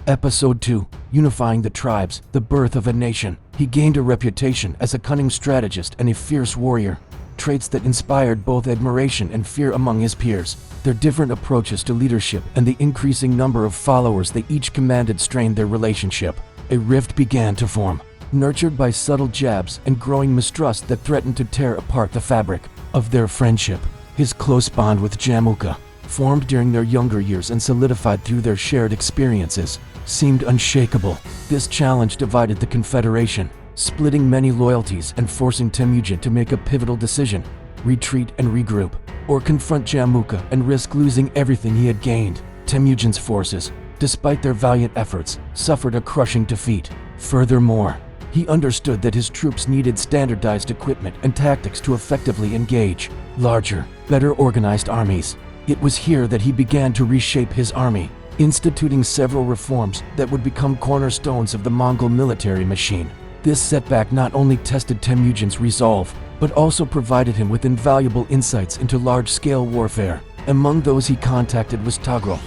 Episode 2, Unifying the Tribes, the Birth of a Nation. He gained a reputation as a cunning strategist and a fierce warrior, traits that inspired both admiration and fear among his peers. Their different approaches to leadership and the increasing number of followers they each commanded strained their relationship. A rift began to form, nurtured by subtle jabs and growing mistrust that threatened to tear apart the fabric of their friendship. His close bond with Jamukha, formed during their younger years and solidified through their shared experiences, seemed unshakable. This challenge divided the Confederation, splitting many loyalties and forcing Temujin to make a pivotal decision: retreat and regroup, or confront Jamukha and risk losing everything he had gained. Temujin's forces, despite their valiant efforts, suffered a crushing defeat. Furthermore, he understood that his troops needed standardized equipment and tactics to effectively engage larger, better organized armies. It was here that he began to reshape his army, instituting several reforms that would become cornerstones of the Mongol military machine. This setback not only tested Temujin's resolve, but also provided him with invaluable insights into large-scale warfare. Among those he contacted was Toghrul,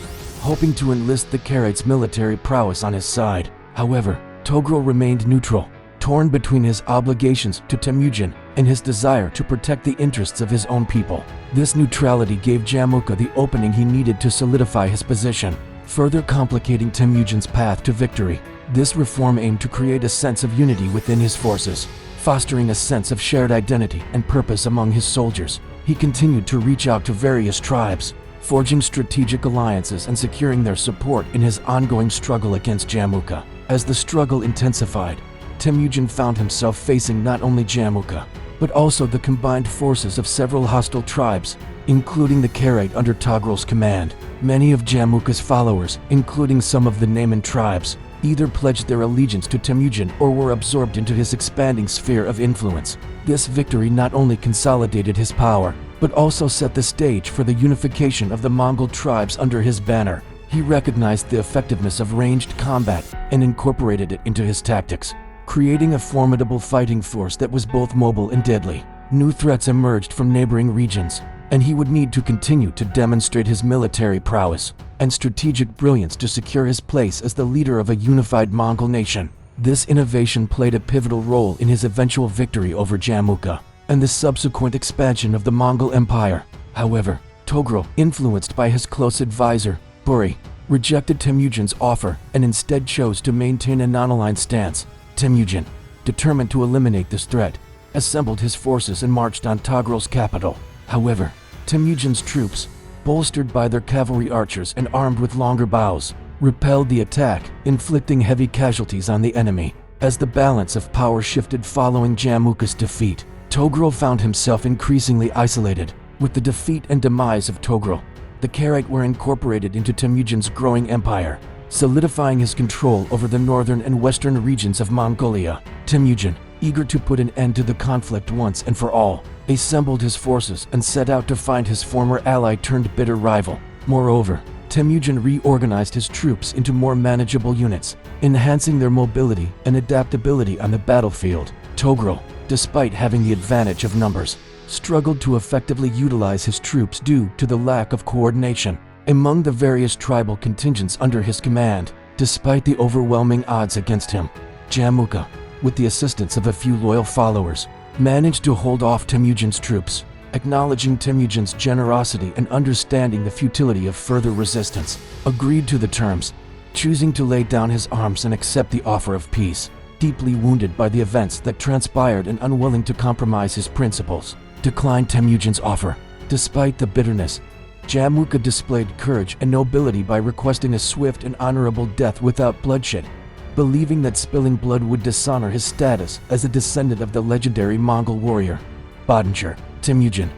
hoping to enlist the Kereit's military prowess on his side. However, Toghrul remained neutral, torn between his obligations to Temujin and his desire to protect the interests of his own people. This neutrality gave Jamukha the opening he needed to solidify his position, further complicating Temujin's path to victory. This reform aimed to create a sense of unity within his forces, fostering a sense of shared identity and purpose among his soldiers. He continued to reach out to various tribes, forging strategic alliances and securing their support in his ongoing struggle against Jamukha. As the struggle intensified, Temujin found himself facing not only Jamukha, but also the combined forces of several hostile tribes, including the Kereit under Toghrul's command. Many of Jamukha's followers, including some of the Naiman tribes, either pledged their allegiance to Temujin or were absorbed into his expanding sphere of influence. This victory not only consolidated his power, but also set the stage for the unification of the Mongol tribes under his banner. He recognized the effectiveness of ranged combat and incorporated it into his tactics, creating a formidable fighting force that was both mobile and deadly. New threats emerged from neighboring regions, and he would need to continue to demonstrate his military prowess and strategic brilliance to secure his place as the leader of a unified Mongol nation. This innovation played a pivotal role in his eventual victory over Jamukha and the subsequent expansion of the Mongol Empire. However, Toghrul, influenced by his close advisor, Borte, rejected Temujin's offer and instead chose to maintain a non-aligned stance. Temujin, determined to eliminate this threat, assembled his forces and marched on Toghrul's capital. However, Temujin's troops, bolstered by their cavalry archers and armed with longer bows, repelled the attack, inflicting heavy casualties on the enemy. As the balance of power shifted following Jamukha's defeat, Toghrul found himself increasingly isolated. With the defeat and demise of Toghrul, the Kereit were incorporated into Temujin's growing empire, solidifying his control over the northern and western regions of Mongolia. Temujin, eager to put an end to the conflict once and for all, assembled his forces and set out to find his former ally turned bitter rival. Moreover, Temujin reorganized his troops into more manageable units, enhancing their mobility and adaptability on the battlefield. Toghrul, despite having the advantage of numbers, struggled to effectively utilize his troops due to the lack of coordination among the various tribal contingents under his command. Despite the overwhelming odds against him, Jamukha, with the assistance of a few loyal followers, managed to hold off Temujin's troops. Acknowledging Temujin's generosity and understanding the futility of further resistance, agreed to the terms, choosing to lay down his arms and accept the offer of peace. Deeply wounded by the events that transpired and unwilling to compromise his principles, declined Temujin's offer. Despite the bitterness, Jamukha displayed courage and nobility by requesting a swift and honorable death without bloodshed, believing that spilling blood would dishonor his status as a descendant of the legendary Mongol warrior. Bodensher, Temujin,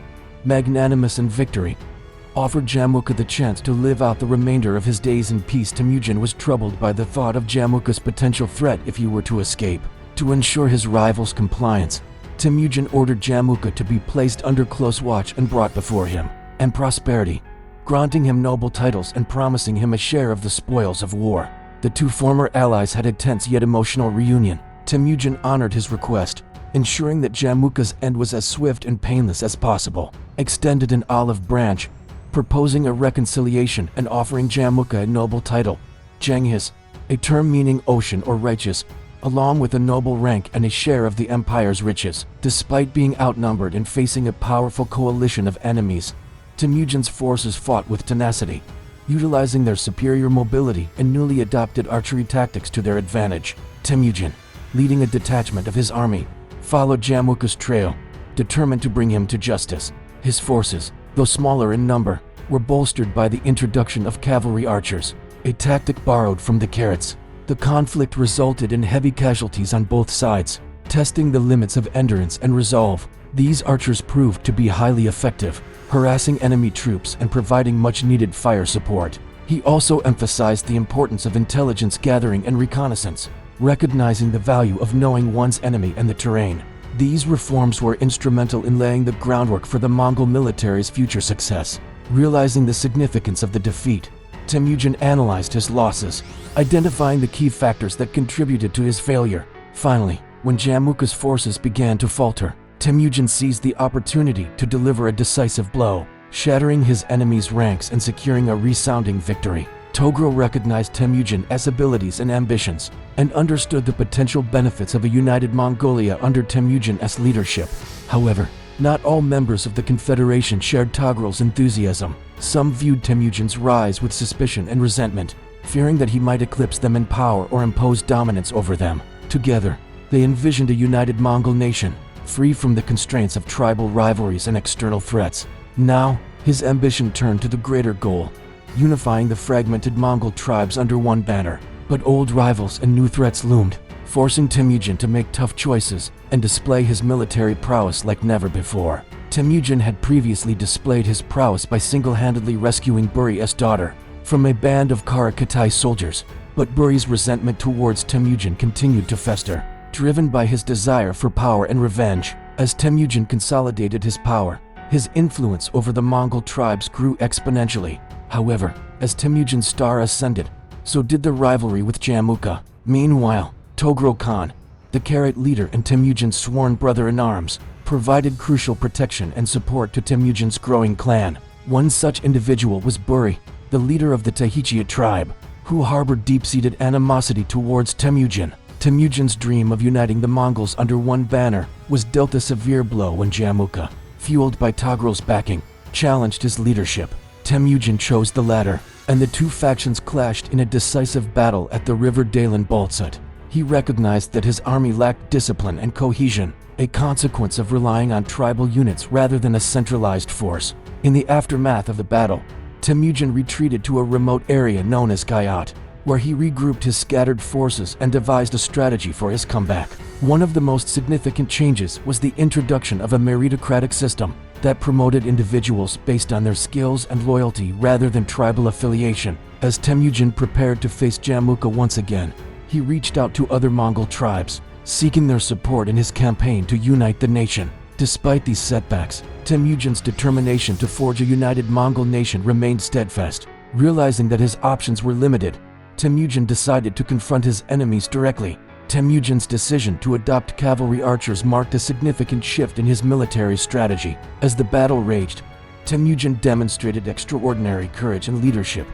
magnanimous in victory, offered Jamukha the chance to live out the remainder of his days in peace. Temujin was troubled by the thought of Jamukha's potential threat if he were to escape. To ensure his rival's compliance, Temujin ordered Jamukha to be placed under close watch and brought before him, and prosperity, granting him noble titles and promising him a share of the spoils of war. The two former allies had a tense yet emotional reunion. Temujin honored his request, ensuring that Jamukha's end was as swift and painless as possible, extended an olive branch, proposing a reconciliation and offering Jamukha a noble title, Genghis a term meaning ocean or righteous, along with a noble rank and a share of the empire's riches. Despite being outnumbered and facing a powerful coalition of enemies, Temujin's forces fought with tenacity, utilizing their superior mobility and newly adopted archery tactics to their advantage. Temujin, leading a detachment of his army, followed Jamukha's trail, determined to bring him to justice. His forces, though smaller in number, were bolstered by the introduction of cavalry archers, a tactic borrowed from the Kereits. The conflict resulted in heavy casualties on both sides, testing the limits of endurance and resolve. These archers proved to be highly effective, harassing enemy troops and providing much-needed fire support. He also emphasized the importance of intelligence gathering and reconnaissance, recognizing the value of knowing one's enemy and the terrain. These reforms were instrumental in laying the groundwork for the Mongol military's future success. Realizing the significance of the defeat, Temujin analyzed his losses, identifying the key factors that contributed to his failure. Finally, when Jamukha's forces began to falter, Temujin seized the opportunity to deliver a decisive blow, shattering his enemy's ranks and securing a resounding victory. Toghrul recognized Temujin's abilities and ambitions, and understood the potential benefits of a united Mongolia under Temujin's leadership. However, not all members of the Confederation shared Toghrul's enthusiasm. Some viewed Temujin's rise with suspicion and resentment, fearing that he might eclipse them in power or impose dominance over them. Together, they envisioned a united Mongol nation, free from the constraints of tribal rivalries and external threats. Now, his ambition turned to the greater goal, unifying the fragmented Mongol tribes under one banner. But old rivals and new threats loomed, forcing Temujin to make tough choices and display his military prowess like never before. Temujin had previously displayed his prowess by single-handedly rescuing Buri's daughter from a band of Karakatai soldiers, but Buri's resentment towards Temujin continued to fester, driven by his desire for power and revenge. As Temujin consolidated his power, his influence over the Mongol tribes grew exponentially. However, as Temujin's star ascended, so did the rivalry with Jamukha. Meanwhile, Toghrul Khan, the Kereit leader and Temujin's sworn brother-in-arms, provided crucial protection and support to Temujin's growing clan. One such individual was Buri, the leader of the Tahichia tribe, who harbored deep-seated animosity towards Temujin. Temujin's dream of uniting the Mongols under one banner was dealt a severe blow when Jamukha, fueled by Toghrul's backing, challenged his leadership. Temujin chose the latter, and the two factions clashed in a decisive battle at the river Dalen Baltsut. He recognized that his army lacked discipline and cohesion, a consequence of relying on tribal units rather than a centralized force. In the aftermath of the battle, Temujin retreated to a remote area known as Gayat, where he regrouped his scattered forces and devised a strategy for his comeback. One of the most significant changes was the introduction of a meritocratic system that promoted individuals based on their skills and loyalty rather than tribal affiliation. As Temujin prepared to face Jamukha once again, he reached out to other Mongol tribes, seeking their support in his campaign to unite the nation. Despite these setbacks, Temujin's determination to forge a united Mongol nation remained steadfast. Realizing that his options were limited, Temujin decided to confront his enemies directly. Temujin's decision to adopt cavalry archers marked a significant shift in his military strategy. As the battle raged, Temujin demonstrated extraordinary courage and leadership,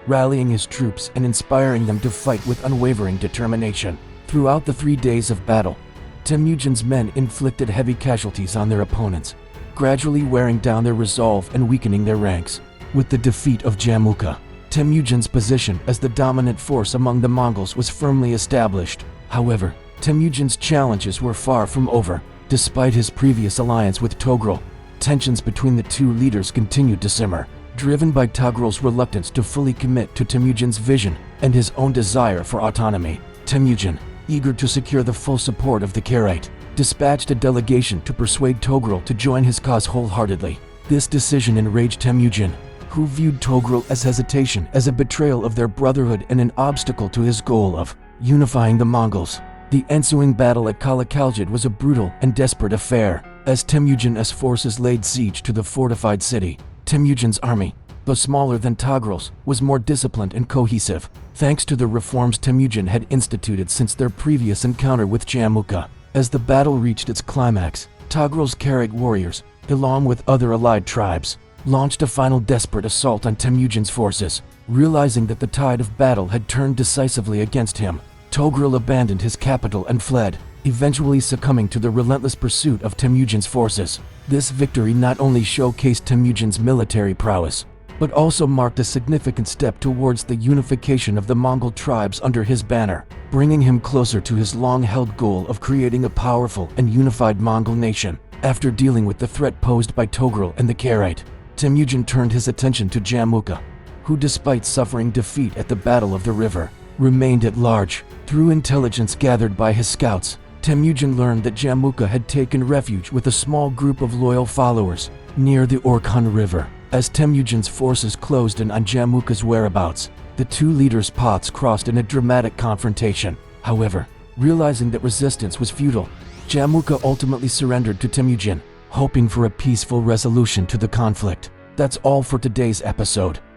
rallying his troops and inspiring them to fight with unwavering determination. Throughout the 3 days of battle, Temujin's men inflicted heavy casualties on their opponents, gradually wearing down their resolve and weakening their ranks. With the defeat of Jamukha, Temujin's position as the dominant force among the Mongols was firmly established. However, Temujin's challenges were far from over. Despite his previous alliance with Toghrul, tensions between the two leaders continued to simmer, driven by Toghrul's reluctance to fully commit to Temujin's vision and his own desire for autonomy. Temujin, eager to secure the full support of the Kereit, dispatched a delegation to persuade Toghrul to join his cause wholeheartedly. This decision enraged Temujin, who viewed Toghrul's hesitation as a betrayal of their brotherhood and an obstacle to his goal of unifying the Mongols. The ensuing battle at Kalakaljid was a brutal and desperate affair. As Temujin's forces laid siege to the fortified city, Temujin's army, though smaller than Toghrul's, was more disciplined and cohesive, thanks to the reforms Temujin had instituted since their previous encounter with Jamukha. As the battle reached its climax, Toghrul's Kereit warriors, along with other allied tribes, launched a final desperate assault on Temujin's forces. Realizing that the tide of battle had turned decisively against him, Toghrul abandoned his capital and fled, eventually succumbing to the relentless pursuit of Temujin's forces. This victory not only showcased Temujin's military prowess, but also marked a significant step towards the unification of the Mongol tribes under his banner, bringing him closer to his long-held goal of creating a powerful and unified Mongol nation. After dealing with the threat posed by Toghrul and the Kereit, Temujin turned his attention to Jamukha, who, despite suffering defeat at the Battle of the River, remained at large. Through intelligence gathered by his scouts, Temujin learned that Jamukha had taken refuge with a small group of loyal followers near the Orkhon River. As Temujin's forces closed in on Jamukha's whereabouts, the two leaders' paths crossed in a dramatic confrontation. However, realizing that resistance was futile, Jamukha ultimately surrendered to Temujin, hoping for a peaceful resolution to the conflict. That's all for today's episode.